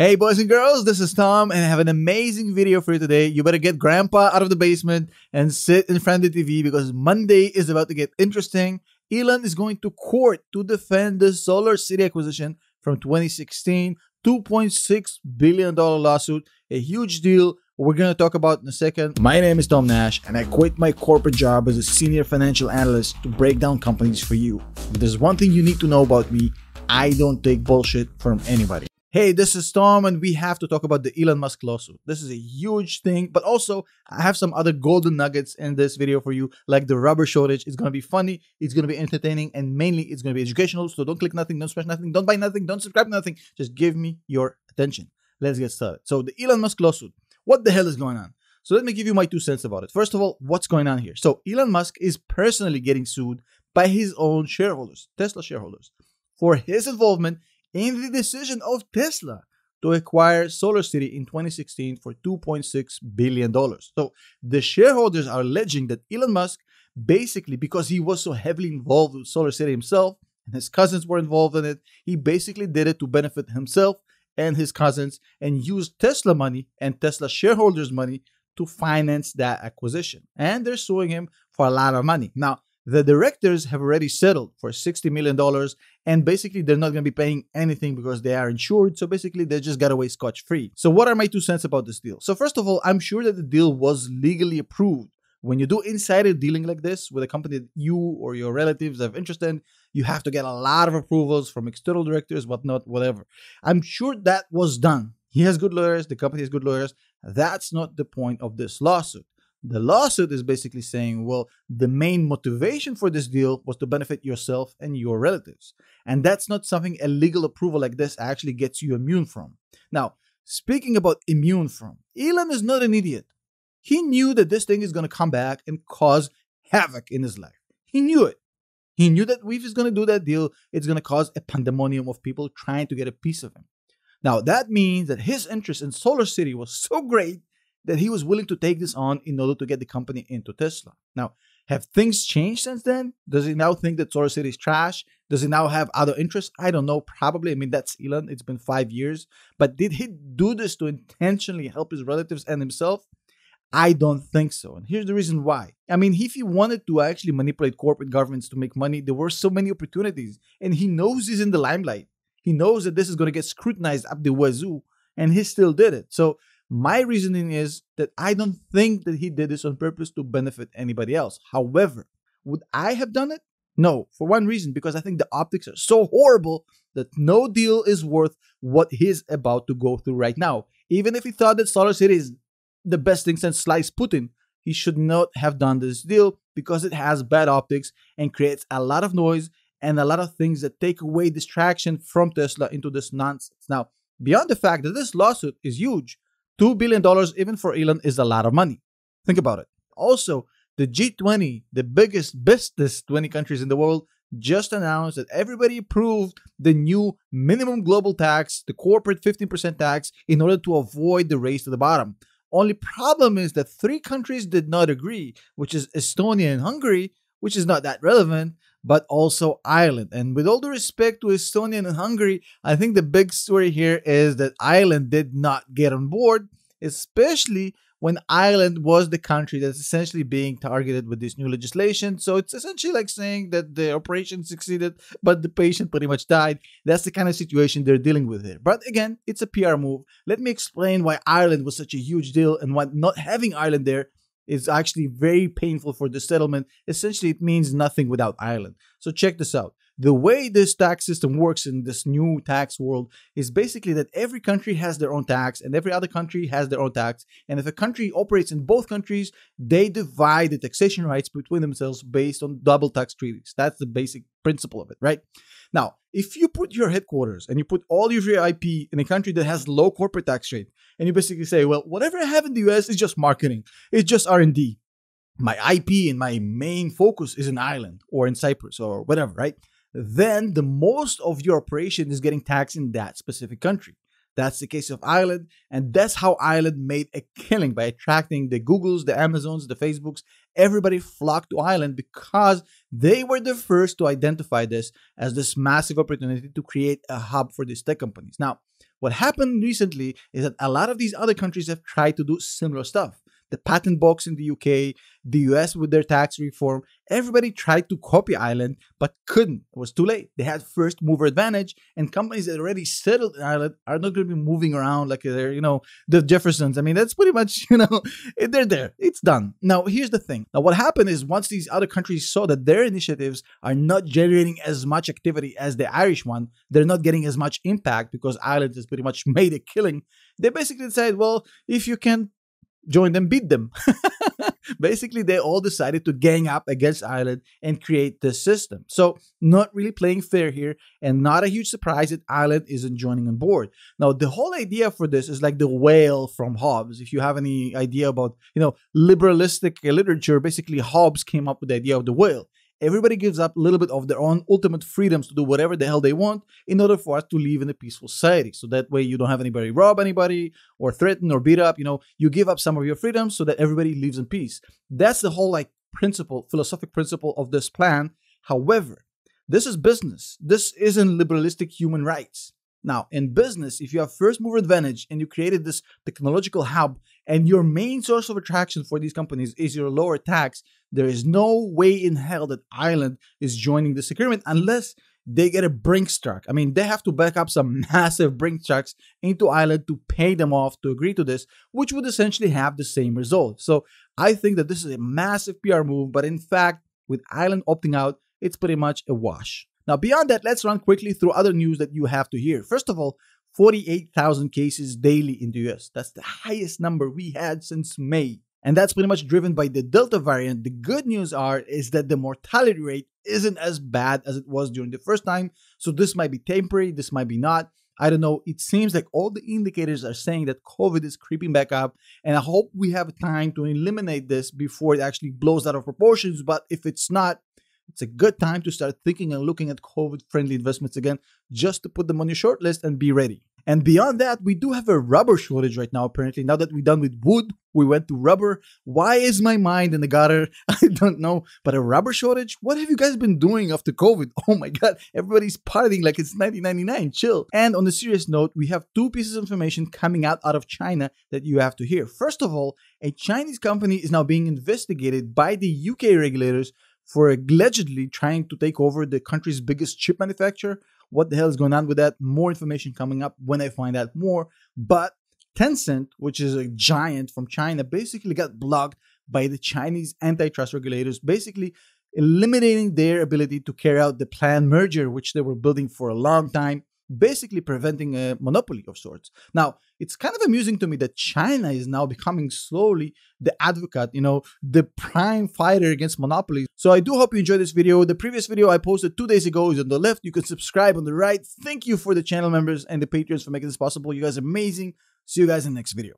Hey boys and girls, this is Tom and I have an amazing video for you today. You better get grandpa out of the basement and sit in front of the TV because Monday is about to get interesting. Elon is going to court to defend the Solar City acquisition from 2016, $2.6 billion lawsuit, a huge deal we're going to talk about in a second. My name is Tom Nash and I quit my corporate job as a senior financial analyst to break down companies for you. If there's one thing you need to know about me, I don't take bullshit from anybody. Hey, this is Tom and we have to talk about the Elon Musk lawsuit. This is a huge thing, but also I have some other golden nuggets in this video for you, like the rubber shortage. It's going to be funny, it's going to be entertaining, and mainly it's going to be educational. So don't click nothing, don't smash nothing, don't buy nothing, don't subscribe to nothing. Just give me your attention. Let's get started. So the Elon Musk lawsuit, what the hell is going on? So let me give you my 2 cents about it. First of all, what's going on here? So Elon Musk is personally getting sued by his own shareholders, Tesla shareholders, for his involvement in the decision of Tesla to acquire Solar City in 2016 for $2.6 billion. So the shareholders are alleging that Elon Musk, basically because he was so heavily involved with Solar City himself, and his cousins were involved in it, he basically did it to benefit himself and his cousins and used Tesla money and Tesla shareholders' money to finance that acquisition. And they're suing him for a lot of money. Now, the directors have already settled for $60 million, and basically they're not going to be paying anything because they are insured. So basically they just got away scotch-free. So what are my 2 cents about this deal? So first of all, I'm sure that the deal was legally approved. When you do insider dealing like this with a company that you or your relatives have interest in, you have to get a lot of approvals from external directors, whatnot, whatever. I'm sure that was done. He has good lawyers. The company has good lawyers. That's not the point of this lawsuit. The lawsuit is basically saying, well, the main motivation for this deal was to benefit yourself and your relatives. And that's not something a legal approval like this actually gets you immune from. Now, speaking about immune from, Elon is not an idiot. He knew that this thing is going to come back and cause havoc in his life. He knew it. He knew that if he's going to do that deal, it's going to cause a pandemonium of people trying to get a piece of him. Now, that means that his interest in Solar City was so great that he was willing to take this on in order to get the company into Tesla. Now, have things changed since then? Does he now think that Solar City is trash? Does he now have other interests? I don't know, probably. I mean, that's Elon. It's been 5 years. But did he do this to intentionally help his relatives and himself? I don't think so. And here's the reason why. I mean, if he wanted to actually manipulate corporate governments to make money, there were so many opportunities. And he knows he's in the limelight. He knows that this is going to get scrutinized up the wazoo. And he still did it. So my reasoning is that I don't think that he did this on purpose to benefit anybody else. However, would I have done it? No, for one reason, because I think the optics are so horrible that no deal is worth what he's about to go through right now. Even if he thought that Solar City is the best thing since sliced Putin, he should not have done this deal because it has bad optics and creates a lot of noise and a lot of things that take away distraction from Tesla into this nonsense. Now, beyond the fact that this lawsuit is huge, $2 billion even for Elon is a lot of money. Think about it. Also, the G20, the biggest business 20 countries in the world, just announced that everybody approved the new minimum global tax, the corporate 15% tax, in order to avoid the race to the bottom. Only problem is that 3 countries did not agree, which is Estonia and Hungary, which is not that relevant, but also Ireland. And with all due respect to Estonia and Hungary, I think the big story here is that Ireland did not get on board, especially when Ireland was the country that's essentially being targeted with this new legislation. So it's essentially like saying that the operation succeeded, but the patient pretty much died. That's the kind of situation they're dealing with here. But again, it's a PR move. Let me explain why Ireland was such a huge deal and why not having Ireland there is actually very painful for the settlement. Essentially, it means nothing without Ireland. So check this out. The way this tax system works in this new tax world is basically that every country has their own tax and every other country has their own tax. And if a country operates in both countries, they divide the taxation rights between themselves based on double tax treaties. That's the basic principle of it, right? Now, if you put your headquarters and you put all of your IP in a country that has low corporate tax rate, and you basically say, well, whatever I have in the US is just marketing. It's just R&D. My IP and my main focus is in Ireland or in Cyprus or whatever, right? Then the most of your operation is getting taxed in that specific country. That's the case of Ireland, and that's how Ireland made a killing by attracting the Googles, the Amazons, the Facebooks. Everybody flocked to Ireland because they were the first to identify this as this massive opportunity to create a hub for these tech companies. Now, What happened recently is that a lot of these other countries have tried to do similar stuff. The patent box in the UK, the US with their tax reform, everybody tried to copy Ireland but couldn't. It was too late. They had first mover advantage, and companies that already settled in Ireland are not going to be moving around like they're, the Jeffersons. I mean, that's pretty much, they're there. It's done. Now, here's the thing. Now, what happened is once these other countries saw that their initiatives are not generating as much activity as the Irish one, they're not getting as much impact because Ireland has pretty much made a killing. They basically decided, well, if you can join them, beat them. Basically, they all decided to gang up against Ireland and create this system. So, not really playing fair here, and not a huge surprise that Ireland isn't joining on board. Now, the whole idea for this is like the whale from Hobbes. If you have any idea about, liberalistic literature, basically Hobbes came up with the idea of the whale. Everybody gives up a little bit of their own ultimate freedoms to do whatever the hell they want in order for us to live in a peaceful society. So that way you don't have anybody rob anybody or threaten or beat up. You give up some of your freedoms so that everybody lives in peace. That's the whole philosophic principle of this plan. However, this is business. This isn't liberalistic human rights. Now, in business, if you have first mover advantage and you created this technological hub and your main source of attraction for these companies is your lower tax, there is no way in hell that Ireland is joining this agreement unless they get a Brinks truck. I mean, they have to back up some massive Brinks trucks into Ireland to pay them off to agree to this, which would essentially have the same result. So I think that this is a massive PR move, but in fact, with Ireland opting out, it's pretty much a wash. Now, beyond that, let's run quickly through other news that you have to hear. First of all, 48,000 cases daily in the US. That's the highest number we had since May. And that's pretty much driven by the Delta variant. The good news is that the mortality rate isn't as bad as it was during the first time. So this might be temporary, this might be not. I don't know. It seems like all the indicators are saying that COVID is creeping back up. And I hope we have time to eliminate this before it actually blows out of proportions. But if it's not, it's a good time to start thinking and looking at COVID-friendly investments again, just to put them on your short list and be ready. And beyond that, we do have a rubber shortage right now, apparently. Now that we're done with wood, we went to rubber. Why is my mind in the gutter? I don't know. But a rubber shortage? What have you guys been doing after COVID? Oh my God, everybody's partying like it's 1999. Chill. And on a serious note, we have two pieces of information coming out of China that you have to hear. First of all, a Chinese company is now being investigated by the UK regulators for allegedly trying to take over the country's biggest chip manufacturer. What the hell is going on with that? More information coming up when I find out more. But Tencent, which is a giant from China, basically got blocked by the Chinese antitrust regulators, basically eliminating their ability to carry out the planned merger, which they were building for a long time, basically preventing a monopoly of sorts. Now, it's kind of amusing to me that China is now becoming slowly the advocate, the prime fighter against monopolies. So I do hope you enjoyed this video. The previous video I posted 2 days ago is on the left. You can subscribe on the right. Thank you for the channel members and the patrons for making this possible. You guys are amazing. See you guys in the next video.